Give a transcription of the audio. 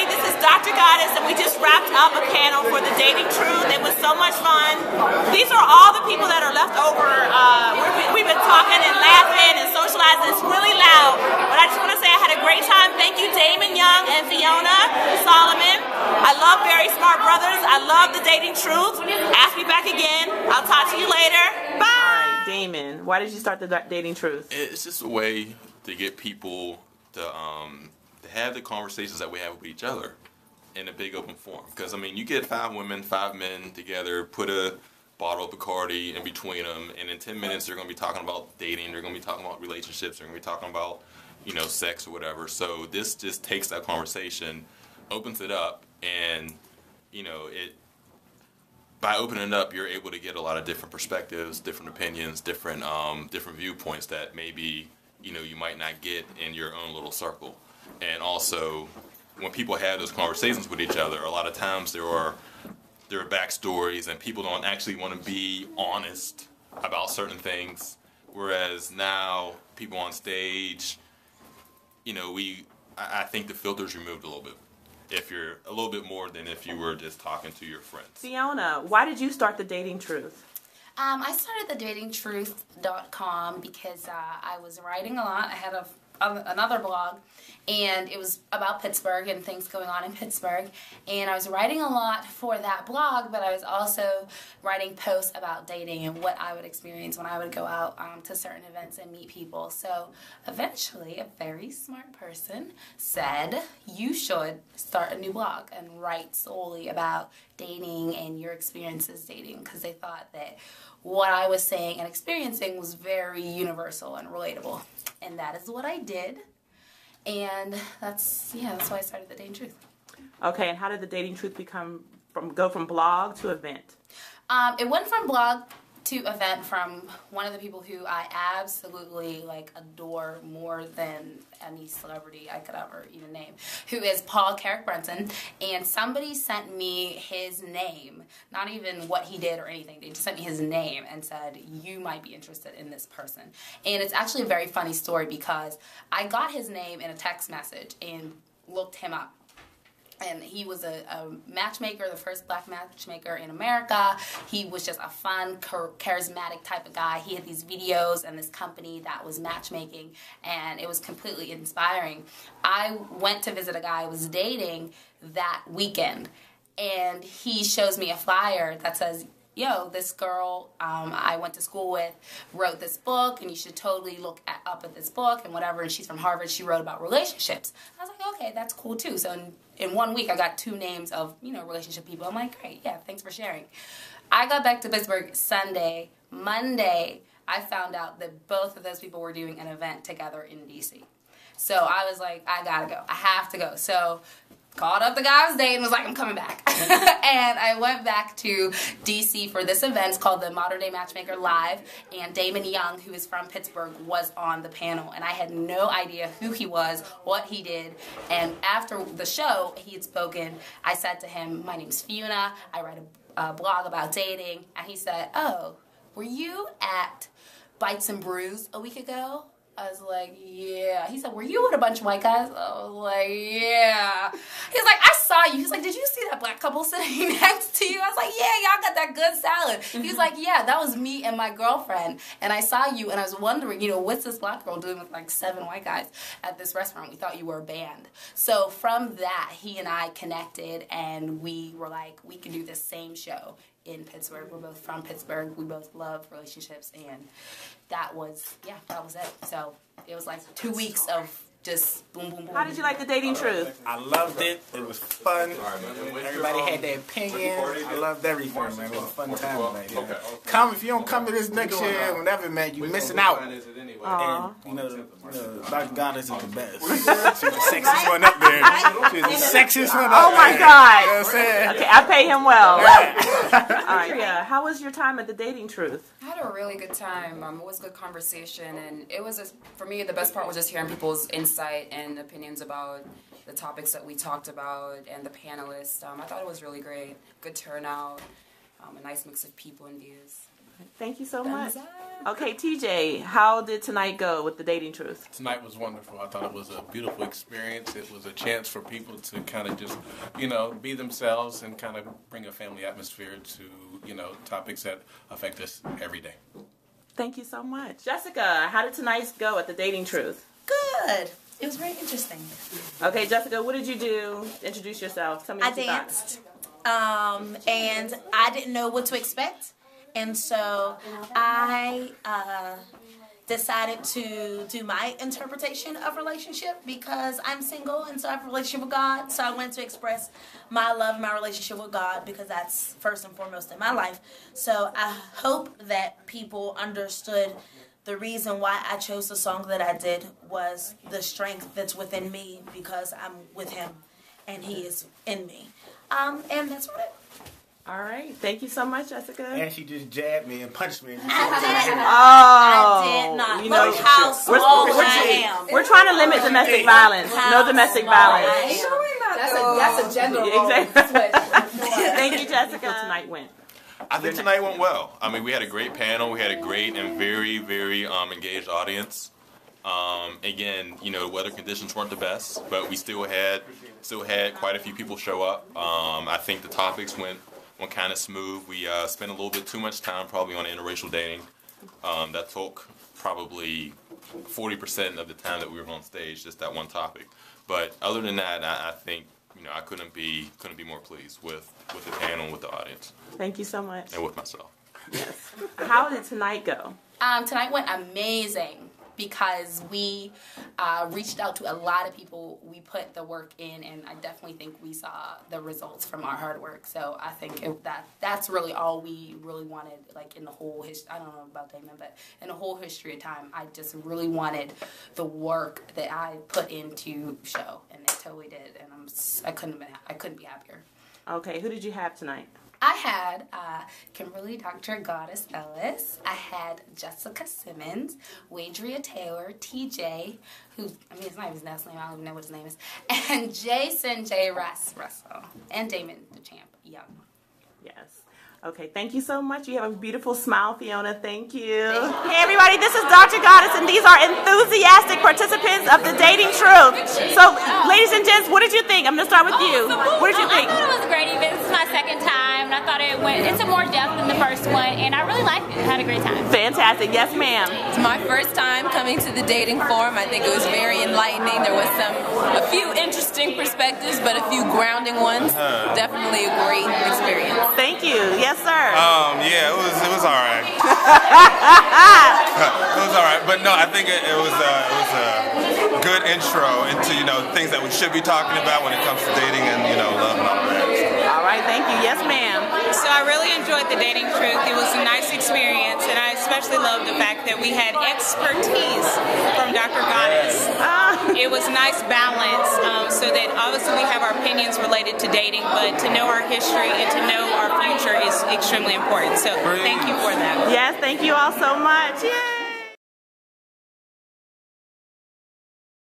everybody. This is Dr. Goddess, and we just wrapped up a panel for the Dating Truth. It was so much fun. These are all the people that are left over. We've been talking and laughing and socializing. It's really loud, but I just want to say I had a great time. Thank you, Damon Young and Fiona Solomon. I love Very Smart Brothers. I love the Dating Truth. Ask me back again. I'll talk to you later. Bye. All right, Damon, why did you start the Dating Truth? It's just a way to get people to have the conversations that we have with each other in a big open forum. Because, I mean, you get 5 women, 5 men together, put a bottle of Bacardi in between them, and in 10 minutes they're going to be talking about dating, they're going to be talking about relationships, they're going to be talking about, you know, sex or whatever. So this just takes that conversation, opens it up, and, you know, by opening it up, you're able to get a lot of different perspectives, different opinions, different viewpoints that maybe, you know, you might not get in your own little circle. And also, when people have those conversations with each other, a lot of times there are backstories, and people don't actually want to be honest about certain things. Whereas now, people on stage, you know, I think the filter's removed a little bit. If you're a little bit more than if you were just talking to your friends. Fiona, why did you start the Dating Truth? I started the datingtruth.com because I was writing a lot. I had another blog, and it was about Pittsburgh and things going on in Pittsburgh. And I was writing a lot for that blog, but I was also writing posts about dating and what I would experience when I would go out to certain events and meet people. So eventually, a very smart person said, you should start a new blog and write solely about dating and your experiences dating, because they thought that what I was saying and experiencing was very universal and relatable. And that is what I did. And that's why I started the Dating Truth. Okay, and how did the Dating Truth go from blog to event? It went from blog to event from one of the people who I absolutely adore more than any celebrity I could ever even name, who is Paul Carrick-Brunson. And somebody sent me his name, not even what he did or anything. They just sent me his name and said, you might be interested in this person. And it's actually a very funny story because I got his name in a text message and looked him up. And he was a matchmaker, the first black matchmaker in America. He was just a fun, charismatic type of guy. He had these videos and this company that was matchmaking, and it was completely inspiring. I went to visit a guy I was dating that weekend, and he shows me a flyer that says, yo, this girl I went to school with wrote this book, and you should totally look up at this book and whatever, and she's from Harvard. She wrote about relationships. I was like, okay, that's cool too. So in 1 week, I got 2 names of, relationship people. I'm like, great, yeah, thanks for sharing. I got back to Pittsburgh Sunday. Monday, I found out that both of those people were doing an event together in D.C. So I was like, I gotta go. I have to go. So called up the guy I was dating and was like, I'm coming back. And I went back to D.C. for this event. It's called the Modern Day Matchmaker Live. And Damon Young, who is from Pittsburgh, was on the panel. And I had no idea who he was, what he did. And after the show, he had spoken. I said to him, my name's Fiona. I write a blog about dating. And he said, oh, were you at Bites and Brews a week ago? I was like, yeah. He said, were you with a bunch of white guys? I was like, yeah. He's like, I saw you. He's like, did you see that black couple sitting next to you? I was like, yeah, y'all got that good salad. He's like, yeah, that was me and my girlfriend. And I saw you, and I was wondering, what's this black girl doing with 7 white guys at this restaurant? We thought you were a band. So from that, he and I connected, and we were like, we can do this same show in Pittsburgh. We're both from Pittsburgh. We both love relationships, and that was it. So it was 2 weeks of just boom, boom, boom. How did you like the Dating Truth? I loved it. It was fun. Everybody had their opinion. I loved everything, man. It was a fun time tonight. Yeah. Come, if you don't come to this next year, whenever, man, you missing out. And, Dr. Goddess is the best. She's the sexiest one up there. She's the sexiest one up there. Oh, my God. You know what I'm saying? Okay, I pay him well. All right. Yeah. How was your time at the Dating Truth? I had a really good time. It was a good conversation, and it was for me, the best part was just hearing people's insight and opinions about the topics that we talked about and the panelists. I thought it was really great. Good turnout, a nice mix of people and views. Thank you so much. Okay, TJ, how did tonight go with the Dating Truth? Tonight was wonderful. I thought it was a beautiful experience. It was a chance for people to kind of just, you know, be themselves and kind of bring a family atmosphere to, you know, topics that affect us every day. Thank you so much. Jessica, how did tonight go at the Dating Truth? Good. It was very interesting. Okay, Jessica, what did you do? Introduce yourself. Tell me what you thought. I danced, and I didn't know what to expect. And so I decided to do my interpretation of relationship because I'm single and so I have a relationship with God. So I wanted to express my love, my relationship with God because that's first and foremost in my life. So I hope that people understood the reason why I chose the song that I did was the strength that's within me because I'm with Him and He is in me. And that's what it. All right. Thank you so much, Jessica. And she just jabbed me and punched me. I did not. You know, look how small I am. We're trying to limit domestic violence. No domestic violence. That's a gender role Exactly. switch. Thank you, Jessica. Tonight went. I think tonight went well. I mean, we had a great panel. We had a great and very, very engaged audience. Again, you know, the weather conditions weren't the best, but we still had quite a few people show up. I think the topics went kind of smooth. We spent a little bit too much time probably on interracial dating. That took probably 40% of the time that we were on stage, just that one topic. But other than that, I think, you know, I couldn't be more pleased with the panel and with the audience. Thank you so much. And with myself. Yes. How did tonight go? Tonight went amazing because we reached out to a lot of people. We put the work in, and I definitely think we saw the results from our hard work. So I think that's really all we really wanted, like in the whole history. I don't know about Damon, but in the whole history of time, I just really wanted the work that I put into show, and it totally did. And I couldn't be happier. Okay, who did you have tonight? I had Kimberly Dr. Goddess Ellis. I had Jessica Simmons, Wadria Taylor, TJ, who, I mean, it's not even his last name, I don't even know what his name is, and Jason J. Russell, and Damon the Champ Young. Yes. Okay, thank you so much. You have a beautiful smile, Fiona. Thank you. Hey, everybody, this is Dr. Goddess, and these are enthusiastic participants of the Dating Truth. So, ladies and gents, what did you think? I'm going to start with you. What did you think? I thought it was a great event. This is my second time, and I thought it's a more depth than the first one, and I really liked it. I had a great time. Fantastic. Yes, ma'am. It's my first time coming to the dating forum. I think it was very enlightening. There was a few interesting perspectives, but a few grounding ones. Definitely a great experience. Thank you. Yes, sir. Yeah, it was all right. It was all right, but no, I think it was a good intro into, you know, things that we should be talking about when it comes to dating and, you know, love and all that. All right, thank you. Yes, ma'am. So I really enjoyed the Dating Truth. It was a nice experience, and I especially loved the fact that we had expertise from Dr. Goddess. It was a nice balance, so that obviously we have our opinions related to dating, but to know our history and to know our future is extremely important. So thank you for that. Yes, thank you all so much. Yay!